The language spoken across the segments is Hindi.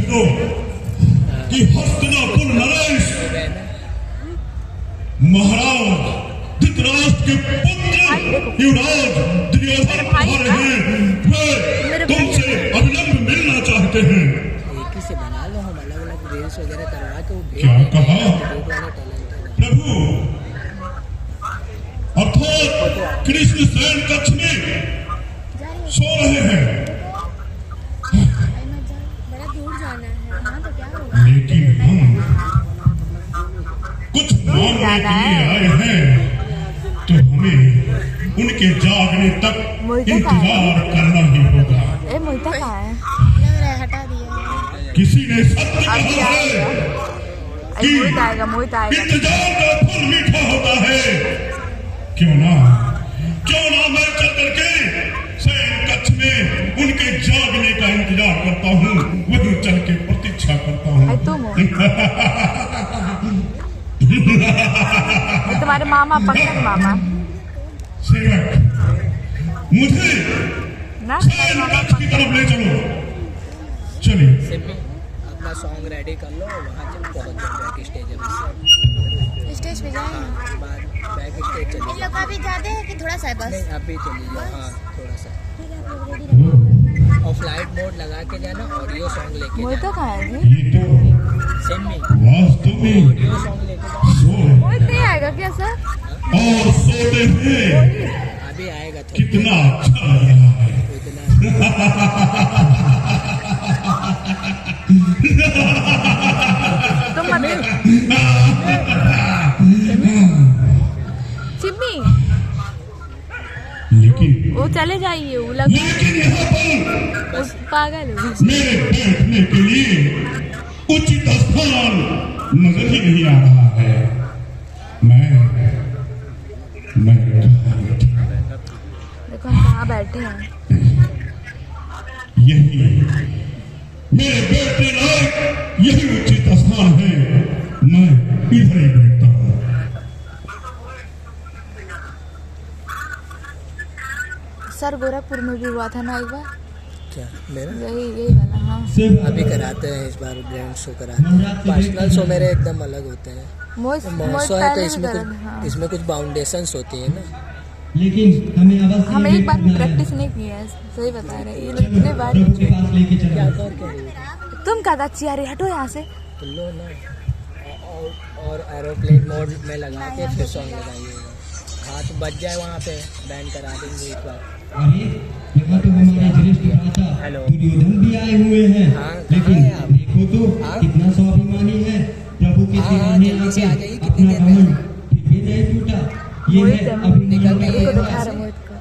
दो कि हस्तिनापुर नरेश महाराज धृतराष्ट्र के पुत्र युवराज दुर्योधन तुम्हारे हैं, वे तुमसे अविलंब मिलना चाहते हैं। एक ही से बना लो, हम अलग अलग रील्स वगैरह करवा के वो क्या कहा प्रभु? अर्थात कृष्ण शयन कक्ष में सो रहे हैं, बड़ा दूर जाना है। हाँ तो क्या होगा? लेकिन हम कुछ मांगने के लिए आए हैं, तो हमें उनके जागने तक इंतजार करना ही होगा। ए मोहिता कहाँ है? लग रहा है हटा दिया। किसी ने सत्य कहा अभी है आएगा। कि मोहित आएगा, मोहित आएगा। इंतजार का फल मीठा होता है। क्यों ना मैं चल करके शयन कक्ष में उनके जागने का इंतजार करता हूँ, वहीं चल के प्रतीक्षा करता हूँ। तुम हो तुम्हारे मामा, पक्का मामा। सेवक, मुझे ना शयन कक्ष की तरफ ले चलो। चलिए अपना सॉन्ग रेडी कर लो, वहाँ जब पहुँच जाओ बैक स्टेज में। स्टेज पे जाए बाद बैक स्टेज चलिए। इन लोग का भी जाते हैं कि थोड़ा सा है बस? नहीं अभी चलिए, हाँ थोड़ा सा। ठीक है, आप लोग रेडी रहो। और फ्लाइट मोड लगा के जाना, ऑडियो सॉन्ग लेके मोहिता जाना। कहाँ है जी? ये तो सेमी वास्तव में ऑडियो सॉन्ग लेके जाना। सो मोहित नहीं आएगा क्या सर? और सोते हुए अभी आएगा थोड़ा कितना अच्छा लग रहा है। इतना। तुम मत चिम्मी, लेकिन वो चले जाइए, वो लग यहाँ पर पागल हो। मेरे बैठने के लिए उचित स्थान नजर ही नहीं आ रहा है। मैं देखो हम कहाँ बैठे हैं। यही मेरे बैठने लायक यही उचित स्थान है। मैं इधर ही बैठता हूँ। सर गोरखपुर में भी हुआ था ना एक बार, क्या मेरा यही वाला। हाँ अभी कराते हैं, इस बार ग्रैंड शो कराते हैं। पर्सनल शो मेरे एकदम अलग होते हैं। मोहित महोत्सव है तो पहले इसमें भी कुछ करा था, हाँ। इसमें कुछ बाउंडेशंस होती है ना। लेकिन हमें अवश्य हम एक बार करना है। प्रैक्टिस नहीं किया है, सही बता रहे हैं। ये लोग इतने बार प्रभु के पास लेके चलो। क्या कर के तुम क्या दच्ची आ रही, हटो यहाँ से। तो लो ना, और एरोप्लेन मोड में लगा के फिर सॉन्ग लगाइएगा। हाथ बच जाए वहाँ पे बैंड करा देंगे एक बार। अरे यहाँ तो हमारे ज्येष्ठ भ्राता हेलो। दुर्योधन भी आए हुए हैं। हाँ, लेकिन कहाँ है आप? देखो तो हाँ? कितना स्वाभिमानी है। प्रभु के हाँ, सिरहाने जल्दी से आके आ जाइए, कितनी अपना देर में? घमंड फिर भी नहीं टूटा। ये मोहित है है, अभिमान निकल का गई है को प्रकाश। दिखा रहा मोहित को।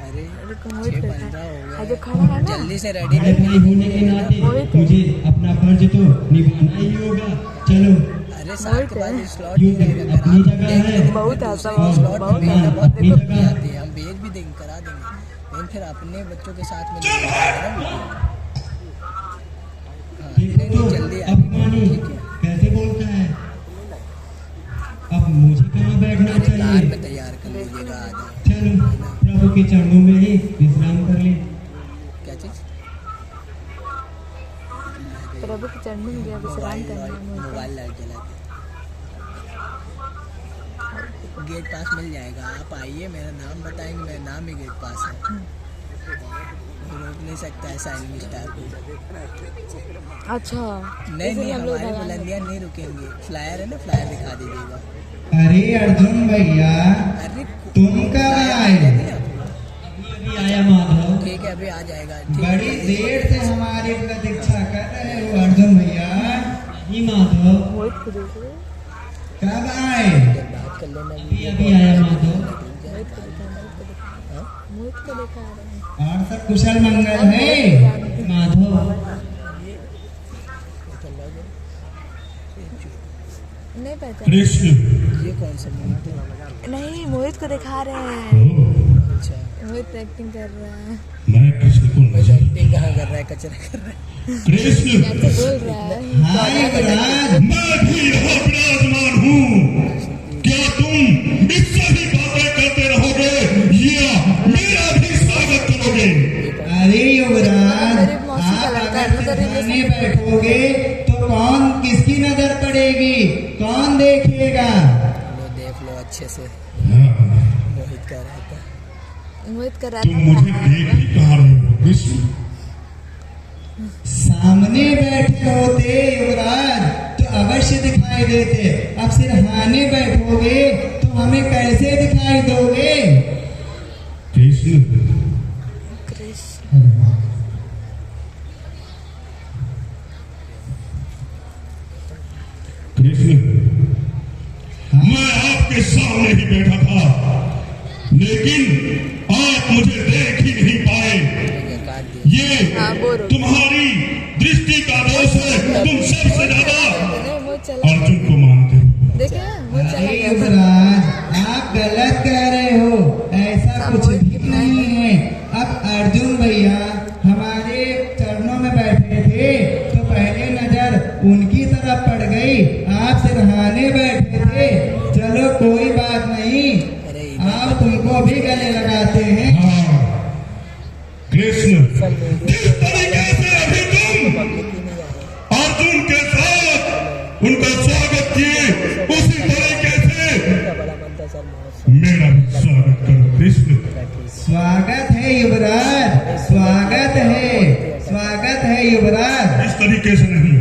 अरे देखो छः मोहित पंद्रह देखा, हो हाँ, गए, जो खड़ा है ना, जल्दी से रेडी बड़े भाई होने के नाते मोहित है। मुझे अपना फर्ज तो निभाना ही होगा। चलो अरे सात के बाद स्लॉट क्योंकि नहीं रहेगा। अपनी जगह है। बहुत ऐसा स्लॉट बहुत में ऐसा बहुत अपनी दिक्कत जगह। आती है। हम भेज भी देंगे, करा देंगे, लेकिन फिर अपने बच्चों के साथ में नहीं होगा ना। हाँ, देखो नहीं, तो जल्दी आ अभिमानी ठीक है। कैसे बोलता है। अब मुझे कहाँ बैठना अरे कार चाहिए। में तैयार कर लीजिएगा, आ जाए। चलो प्रभु के चरणों में ही विश्राम कर ले। क्या चीज़? प्रभु के चरणों में गया विश्राम करना है मोहित। मोबाइल लाइट जला के गेट पास मिल जाएगा। आप आइए, मेरा नाम बताएंगे, मेरा नाम ही गेट पास है। रोक नहीं सकता है साइलेंट स्टार को। अच्छा नहीं इसलिए हम लोग हमारी भगवान- बुलंदियाँ नहीं रुकेंगे। फ्लायर है ना, फ्लायर दिखा दीजिएगा। अरे अर्जुन भैया अरे तुम कब आए। नहीं, अभी आया माधव। ठीक है, अभी आ जाएगा। ठीक बड़ी है, देर से हमारी प्रतीक्षा कर रहे हो अर्जुन भैया। नहीं माधव मोहित को देख रहे हो? कब आए। बात कर लेना। अभी आया माधव। मोहित को दिखा रहे हैं। और सब कुशल मंगल है माधव। नहीं पहचान, कृष्ण ये कौन सा मूवी है? नहीं मोहित को दिखा रहे हैं। अच्छा, मोहित एक्टिंग कर रहा है, मैं कृष्ण को नहीं। एक्टिंग कहाँ कर रहा है, कचरा कर रहा है। कृष्ण कैसे बोल रहा है। हाय युवराज। मैं भी यहाँ विराजमान हूँ। क्या तुम इससे ही बातें करते रहोगे या मेरा भी स्वागत करोगे? अरे युवराज चढ़ाने बैठोगे तो कौन किसकी नजर पड़ेगी, कौन देखेगा? लो देख लो अच्छे से, हाँ, मोहित कर रहा था। मोहित कर रहा तुम था मुझे देख ही कहाँ रहे हो कृष्ण? सामने बैठे होते युवराज तो अवश्य दिखाई देते, अब सिरहाने बैठोगे तो हमें कैसे दिखाई दोगे? कृष्ण कृष्ण। कृष्ण, मैं आपके सामने ही बैठा था, लेकिन आप मुझे देख ही नहीं पाए। काट दिया। ये हाँ, बोर हो गया। तुम्हारी दृष्टि का दोष है। तुम सबसे ज्यादा नहीं मोहित चला अर्जुन को मानते हो। देखे ना मोहित चला अरे गया था। युवराज आप गलत कह रहे हो, ऐसा सब कुछ मोहित भी कितना नहीं है। अब अर्जुन भैया हमारे चरणों में बैठे थे तो पहले नजर उनकी तरफ पड़ गई, आप सिरहाने बैठे थे। चलो कोई बात नहीं, अरे आप तुमको भी गले लगाते हैं। हाँ, कृष्ण, सब जिस तरीके से अभी तुम पब्लिक ही नहीं आ रहा। अर्जुन के साथ उनका स्वागत किए, उसी तरीके से उनका बड़ा मन था सर महोत्सव। मेरा भी स्वागत करो कृष्ण। स्वागत है युवराज, स्वागत है, स्वागत है युवराज। इस तरीके से नहीं,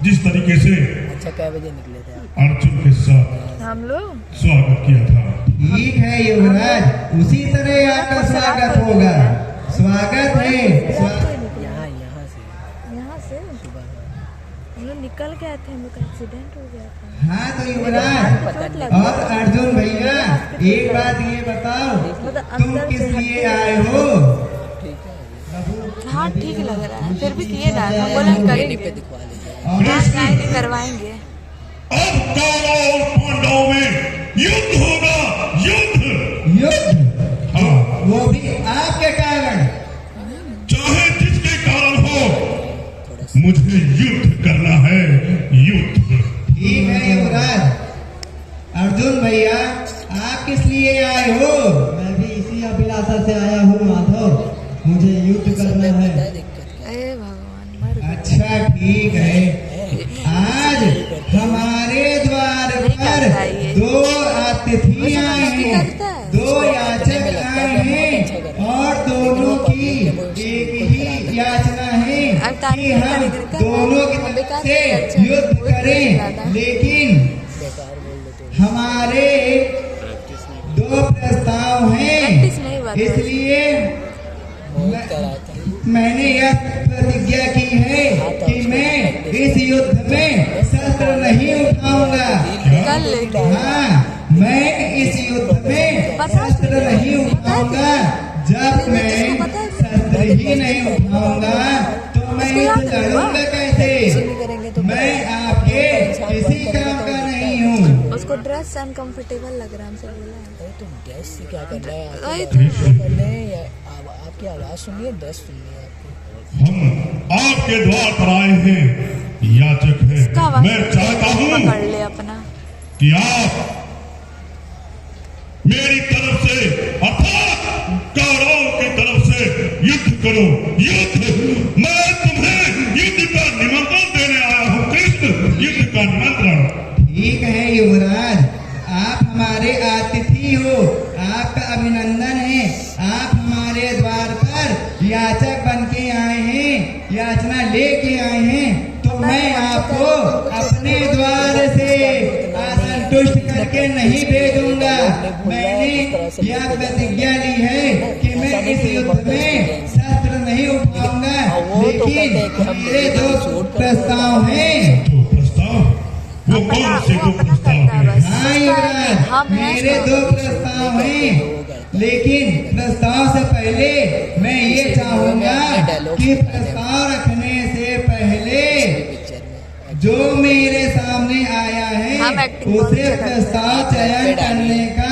जिस तरीके से अच्छा कै बजे निकले थे आप? अर्जुन के साथ हम लोग स्वागत किया था। ठीक है युवराज, उसी तरह आपका स्वागत होगा। स्वागत है यहाँ यहाँ से यहाँ से सुबह हम लोग निकल गए थे, हम लोग का एक्सीडेंट हो गया था। हाँ तो युवराज पता नहीं। और अर्जुन भैया एक बात ये बताओ, मतलब तुम अंदर किस से लिए आए हो? ठीक है, हाँ ठीक लग रहा है, फिर भी किए ना, हम बोले हम कहीं पे करेंगे। दिखवा लीजिए। और नहीं करवाएंगे। अब कौरवों और पांडवों में युद्ध होगा, युद्ध। युद्ध, हाँ, वो भी आपके कारण। चाहे जिसके कारण हो, मुझे युद्ध करना है, युद्ध। ठीक है युवराज। अर्जुन भैया आप किस लिए आए हो? मैं भी इसी अभिलाषा से आया हूँ माधव, मुझे युद्ध करना पता है। है दिक्कत क्या अरे भगवान मर गए। अच्छा ठीक है, आज हमारे द्वार पर दो अतिथि आए हैं, दो याचक आए हैं और दोनों की एक ही याचना है कि हम दोनों की तरफ से युद्ध करें, लेकिन बेकार बोल देते हमारे दो प्रस्ताव प्रैक्टिस नहीं हुआ हैं, था। इसलिए मोहित कर रहा था। मैंने यह प्रतिज्ञा की है कि मैं इस युद्ध में शस्त्र नहीं उठाऊंगा। कर लेंगे। हाँ, मैं इस युद्ध में शस्त्र नहीं उठाऊंगा। जब मैं शस्त्र ही नहीं उठाऊंगा तो मैं युद्ध लड़ूंगा कैसे? करेंगे तो मैं आपके किसी काम का नहीं हूँ। उसको ड्रेस अनकंफर्टेबल लग रहा है, हमसे बोला है। अरे तुम ड्रेस से क्या करना है? वही आपकी बात करना है या आपकी आवाज सुनिए, ड्रेस सुनिए आपकी। हम आपके द्वार पर आए हैं, याचक इसका है। मैं चाहता हूँ पकड़ ले अपना। कि आप मेरी तरफ से अर्थात कौरवों की तरफ से युद्ध करो, युद्ध। मैं तुम्हें युद्ध का निमंत्रण देने आया हूँ कृष्ण, युद्ध का निमंत्रण। ठीक है युवराज, आप हमारे अतिथि हो, आपका अभिनंदन है। आप हमारे द्वार पर याचक बन के आए हैं, याचना लेके आए हैं, तो मैं आपको अपने द्वार से असंतुष्ट करके नहीं भेजूंगा। मैंने यह प्रतिज्ञा ली है कि मैं इस युद्ध में शस्त्र नहीं उठाऊंगा, लेकिन मेरे दो प्रस्ताव हैं। दो प्रस्ताव, वो कौन से दो प्रस्ताव हैं? हाँ युवराज, मेरे दो प्रस्ताव हैं, लेकिन प्रस्ताव से पहले मैं ये चाहूंगा कि प्रस्ताव रखने से पहले जो मेरे सामने आया है उसे प्रस्ताव चयन करने का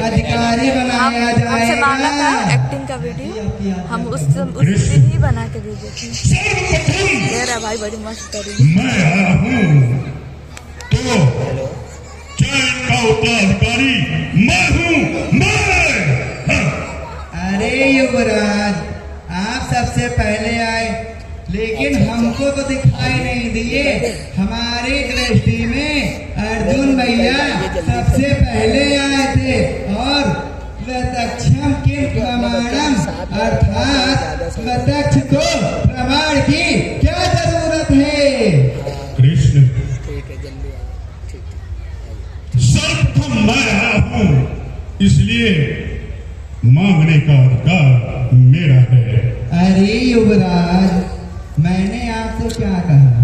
अधिकारी बनाया हमसे मांगा था जाएगा। एक्टिंग का वीडियो, हम उस दिन ही बना के भेजे थे। सर्वप्रथम कह रहा भाई बड़ी मस्त करी। मैं आया हूँ तो चयन का उत्तराधिकारी मैं हूँ, मैं। हाँ। अरे युवराज, आप सबसे पहले आए, लेकिन हम हमको तो दिखाई नहीं दिए। हमारी दृष्टि में अर्जुन भैया सबसे पहले आए थे और प्रत्यक्षम किम प्रमाणम अर्थात प्रत्यक्ष को प्रमाण की क्या जरूरत है। कृष्ण ठीक है, जल्दी आओ। ठीक है, सर्वप्रथम मैं आया हूँ, इसलिए मांगने का अधिकार मेरा है। अरे युवराज, मैंने आपसे क्या कहा?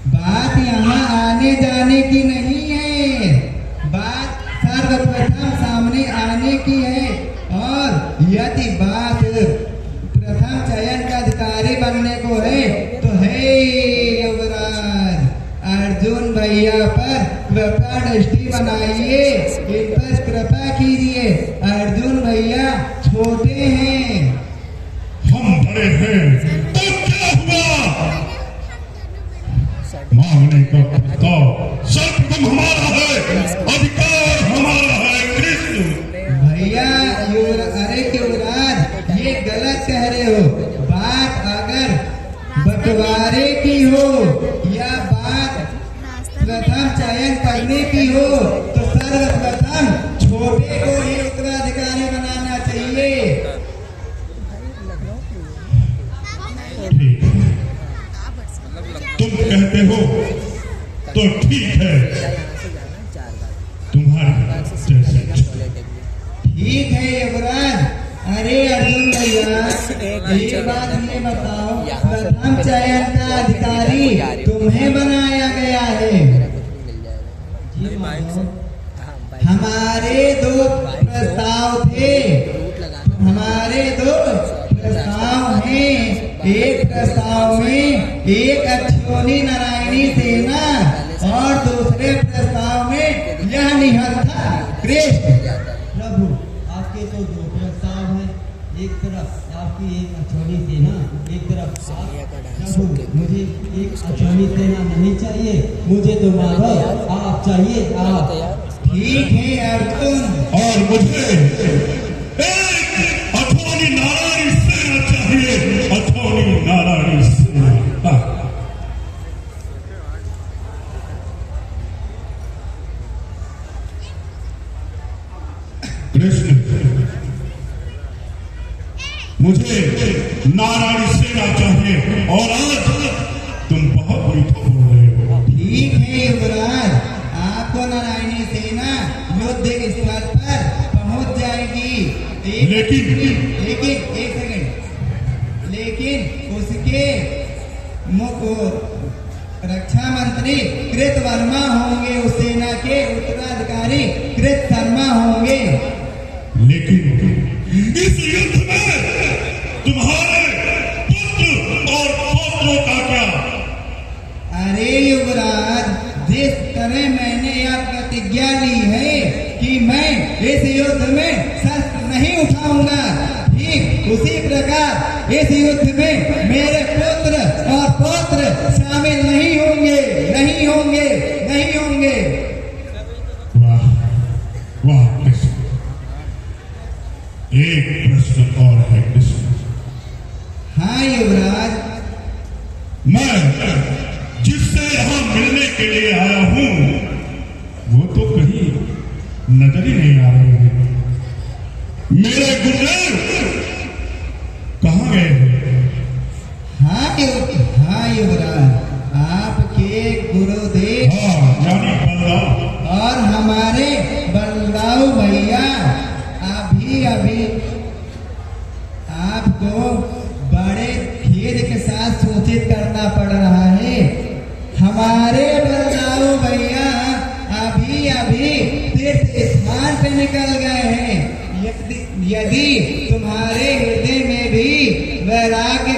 बात यहाँ आने जाने की नहीं है, बात सर्वप्रथम सामने आने की है। और यदि बात प्रथम चयन का अधिकारी बनने को है तो हे युवराज, अर्जुन भैया पर कृपा दृष्टि बनाइए, इन पर कृपा कीजिए। अर्जुन भैया छोटे हैं, हम बड़े हैं, तो क्या हुआ? मांगने का प्रस्ताव सर्वप्रथम हमारा है, अधिकार हमारा है। कृष्ण भैया अरे युवराज, ये गलत कह रहे हो। बात अगर बंटवारे की हो या बात प्रथम चयन करने की हो तो सर्वप्रथम छोटे को ही उत्तराधिकारी बनाना चाहिए। ठीक है, तुम कहते हो तो ठीक है, यहाँ से जाना 4 बार। तुम्हारी जैसे ठीक है युवराज। अरे अर्जुन भैया, एक बात ये बताओ, प्रथम चयन का अधिकारी तुम्हें बनाया गया है। मेरा कुछ भी मिल जाएगा। हाँ, बाइक हमारे 2 प्रस्ताव थे, रूट लगाना। हमारे 2 प्रस्ताव हैं। एक प्रस्ताव में एक अक्षोणी नारायणी सेना और दूसरे प्रस्ताव में यह निहत्था कृष्ण। प्रभु, आपके तो 2 प्रस्ताव हैं, एक तरफ आपकी एक अछोड़ी सेना, एक तरफ प्रभु मुझे एक अछोड़ी सेना नहीं चाहिए, मुझे तो माधव आप चाहिए। आप ठीक है अर्जुन, और मुझे एक अठौनी नारायणी सेना चाहिए, अठौनी नारायणी सेना। कृष्ण, मुझे नारायणी सेना चाहिए और आज तुम बहुत मीठा बोल रहे हो। ठीक है युवराज, आपको नारायणी सेना युद्ध स्थल पर पहुंच जाएगी। लेकिन एक सेकंड, लेकिन उसके रक्षा मंत्री कृत वर्मा होंगे, उस सेना के उत्तराधिकारी कृत शर्मा होंगे। लेकिन इस युद्ध में तुम्हारे पुत्र और पौत्रों का क्या? अरे युवराज, जिस तरह मैंने यह प्रतिज्ञा ली है कि मैं इस युद्ध में शस्त्र नहीं उठाऊंगा, ठीक उसी प्रकार इस युद्ध में मेरे पुत्र और पौत्र शामिल नहीं होंगे, नहीं होंगे, नहीं होंगे। वाह वाह कृष्ण, एक प्रश्न और है कृष्ण। हाँ युवराज, मैं जिससे यहाँ मिलने के लिए आया हूँ वो तो कहीं नजर ही नहीं आ रहे हैं। मेरे गुरुदेव कहाँ गए हैं? हाँ युवराज, आपके गुरुदेव यानी बलराम और हमारे बलराव भैया अभी आपको बड़े खेद के साथ सूचित करना पड़ रहा है। हमारे बलराव भैया अभी तीर्थ स्थान पे निकल गए हैं। यदि तुम्हारे हृदय में भी वैराग्य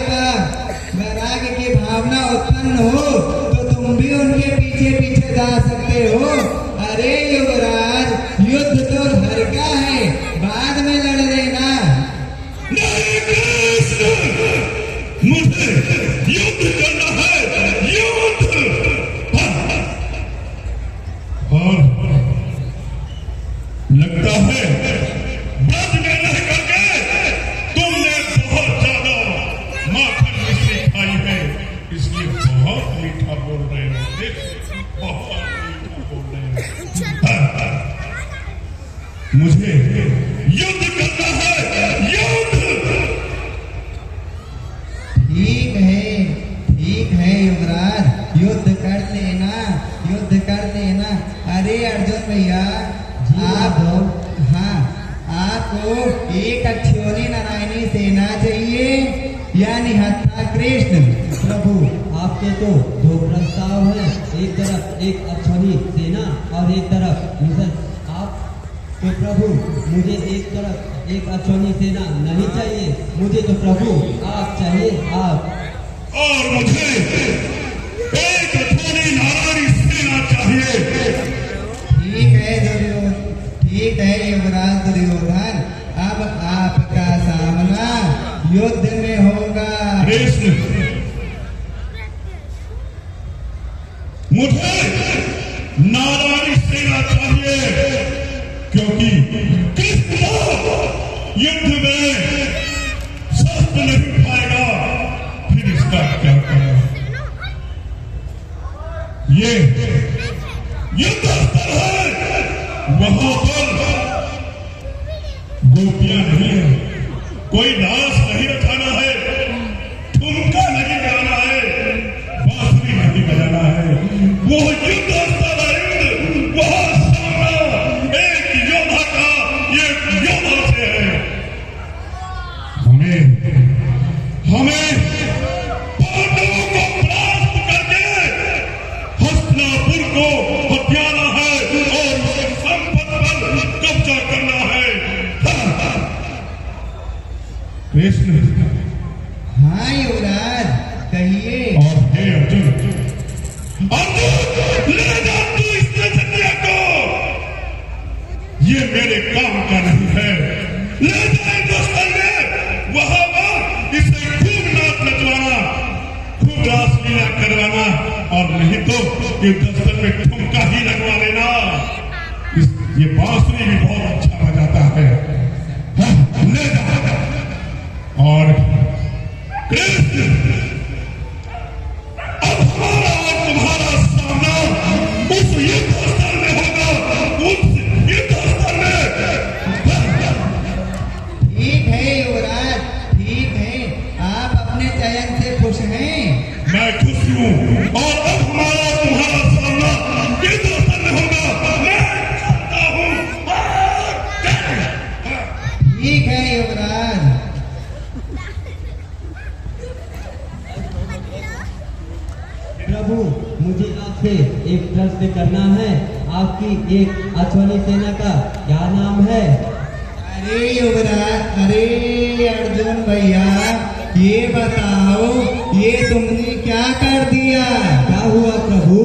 की भावना उत्पन्न हो तो तुम भी उनके पीछे पीछे जा सकते हो। अरे युवराज, युद्ध तो घर का है, बाद में लड़ लेना। नहीं कृष्ण, मुझे युद्ध करना है, युद्ध। और लगता है ब्रज में रह करके तुमने बहुत ज्यादा माखन मिश्री खाई है, इसलिए बहुत मीठा बोल रहे हो, बहुत मीठा बोल रहे हो। मुझे युद्ध करना है, युद्ध। ठीक है युवराज, युद्ध कर लेना, युद्ध कर लेना। अरे अर्जुन भैया, आपको एक अक्षोणी नारायणी सेना चाहिए या निहत्था कृष्ण? प्रभु आपके तो दो प्रस्ताव हैं, एक तरफ एक अक्षोणी सेना और एक तरफ मिशन। आप तो प्रभु मुझे एक तरफ एक अक्षोणी सेना नहीं चाहिए, मुझे तो प्रभु आप चाहिए, आप। और मुझे एक अक्षोणी नारायणी सेना चाहिए। ठीक है युवराज दुर्योधन, अब आपका सामना युद्ध में होगा। कृष्ण, मुझे नारायणी सेना चाहिए, क्योंकि कृष्ण युद्ध में शस्त्र नहीं उठाएगा, फिर इसका क्या करेगा? ये युद्ध स्थल है, वहां पर गोपियां नहीं है, कोई डांस नहीं रखाना है, ठुमका नहीं गाना है, बांसुरी नहीं बजाना है। वो युद्ध स्थल है, युद्ध। वहां सामना एक योद्धा का एक योद्धा से है। हमें पांडवों को परास्त करके हस्तिनापुर को हथियाना है और उसके संपत्ति पर कब्जा करना है। कृष्ण, हाँ युवराज, कहिए। और हे अर्जुन, ले जा तू इस नजरिया को, ये मेरे काम का नहीं है। ले जाए दोस्तों में, वहां पर इसे खूब नाच नचवाना, खूब रासलीला करवाना, और नहीं तो ये दफ्तर में ठुमका ही लगवा लेना। ये बांसुरी भी बहुत अच्छा बजाता है। ले जा। और कृष्ण, अब हमारा और तुम्हारा सामना उस युद्ध स्थल में होगा, उस युद्ध स्थल में। ठीक है युवराज, ठीक है, आप अपने चयन से खुश हैं। मैं खुश हूँ, और अब हमारा और तुम्हारा सामना युद्ध स्थल में होगा। मैं चाहता हूँ। ठीक है युवराज। प्रभु मुझे आपसे एक प्रश्न करना है, आपकी एक अक्षोणी सेना का क्या नाम है? अरे युवराज, अरे अर्जुन भैया, ये बताओ, ये तुमने क्या कर दिया? क्या हुआ प्रभु?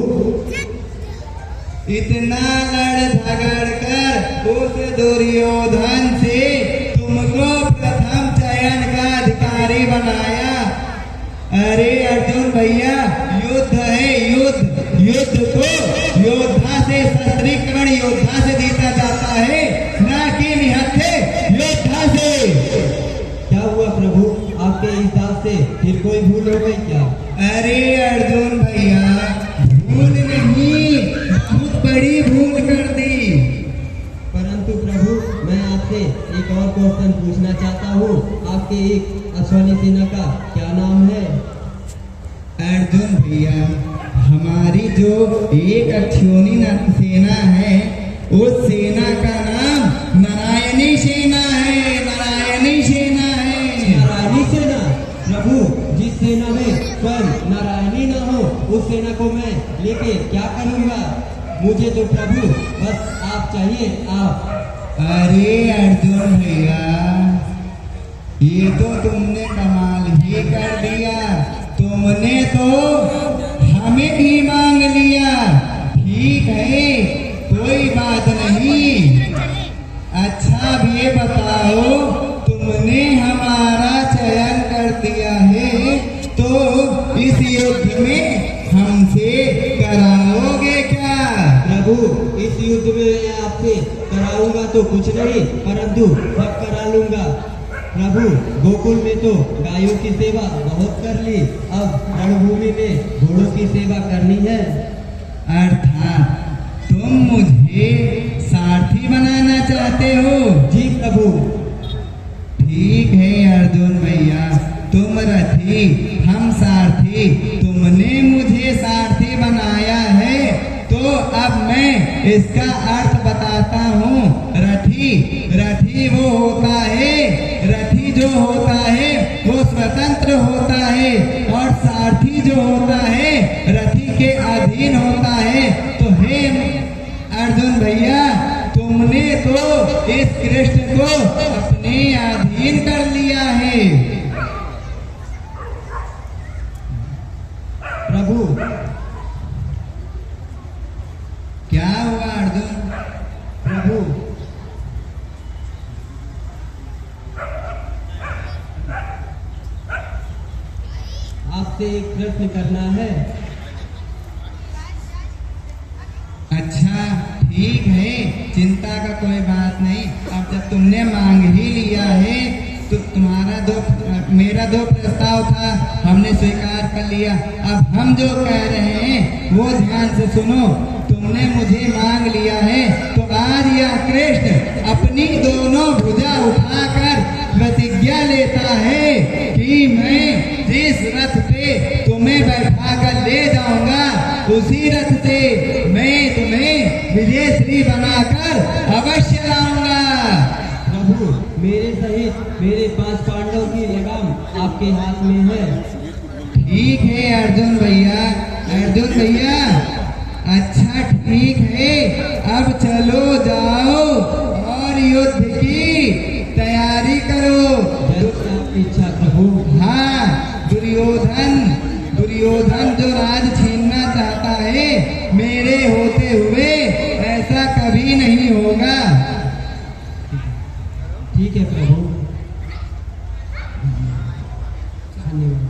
इतना लड़ झगड़ कर उस दुर्योधन से तुमको प्रथम चयन का अधिकारी बनाया। अरे अर्जुन भैया, युद्ध है, युद्ध। युद्ध को योद्धा से, शस्त्रीकरण योद्धा से जीता जाता है, ना कि निहत्थे योद्धा से। क्या हुआ प्रभु, आपके हिसाब से फिर कोई भूल हो गई क्या? अरे अर्जुन भैया, भूल नहीं, बहुत बड़ी भूल कर दी। परंतु प्रभु मैं आपसे एक और क्वेश्चन पूछना चाहता हूँ, आपके एक अक्षोणी सेना का क्या नाम है? अर्जुन भैया, हमारी जो एक अक्षोणी सेना है, उस सेना का नाम नारायणी सेना है, नारायणी सेना है। नारायणी सेना? प्रभु जिस सेना में स्वयं नारायणी न हो, उस सेना को मैं लेके क्या करूँगा? मुझे तो प्रभु बस आप चाहिए, आप। अरे अर्जुन भैया, ये तो तुमने कमाल ही कर दिया। तुमने तो हमें भी मांग लिया। ठीक है, कोई बात नहीं। अच्छा अब ये बताओ, तुमने हमारा चयन कर दिया है, तो इस युद्ध में हमसे कराओगे क्या? प्रभु इस युद्ध में मैं आपसे कराऊंगा तो कुछ नहीं, परंतु सब करा लूंगा। प्रभु गोकुल में तो गायों की सेवा बहुत कर ली, अब रणभूमि में घोड़ों की सेवा करनी है। अर्थात तुम मुझे सारथी बनाना चाहते हो? जी प्रभु। ठीक है अर्जुन भैया, तुम रथी हम सारथी, तुमने मुझे सारथी बनाया है तो अब मैं इसका अर्थ बताता हूँ। रथी वो होता है, रथी जो होता है वो स्वतंत्र होता है और सारथी जो होता है रथी के अधीन होता है। तो हे अर्जुन भैया, तुमने तो इस कृष्ण को अपने अधीन कर लिया है। प्रभु क्या हुआ अर्जुन? प्रभु आपसे एक प्रश्न करना है। अच्छा ठीक है, चिंता का कोई बात नहीं। अब जब तुमने मांग ही लिया है तो मेरा दो प्रस्ताव था, हमने स्वीकार कर लिया। अब हम जो कह रहे हैं वो ध्यान से सुनो। तुमने मुझे मांग लिया है तो आज यह कृष्ण अपनी दोनों भुजा उठाकर प्रतिज्ञा लेता है कि मैं जिस रथ पे तुम्हें बैठाकर ले जाऊंगा उसी रथ से मैं तुम्हें विजयश्री बनाकर अवश्य लाऊंगा। प्रभु मेरे सहित मेरे 5 पांडवों की लगाम आपके हाथ में है। ठीक है अर्जुन भैया, अच्छा ठीक है। अब चलो जाओ और युद्ध की तैयारी करो। जैसी आपकी इच्छा प्रभु। हाँ, दुर्योधन जो राज छीनना चाहता है मेरे होते हुए, ऐसा कभी नहीं होगा। ठीक है प्रभु, धन्यवाद।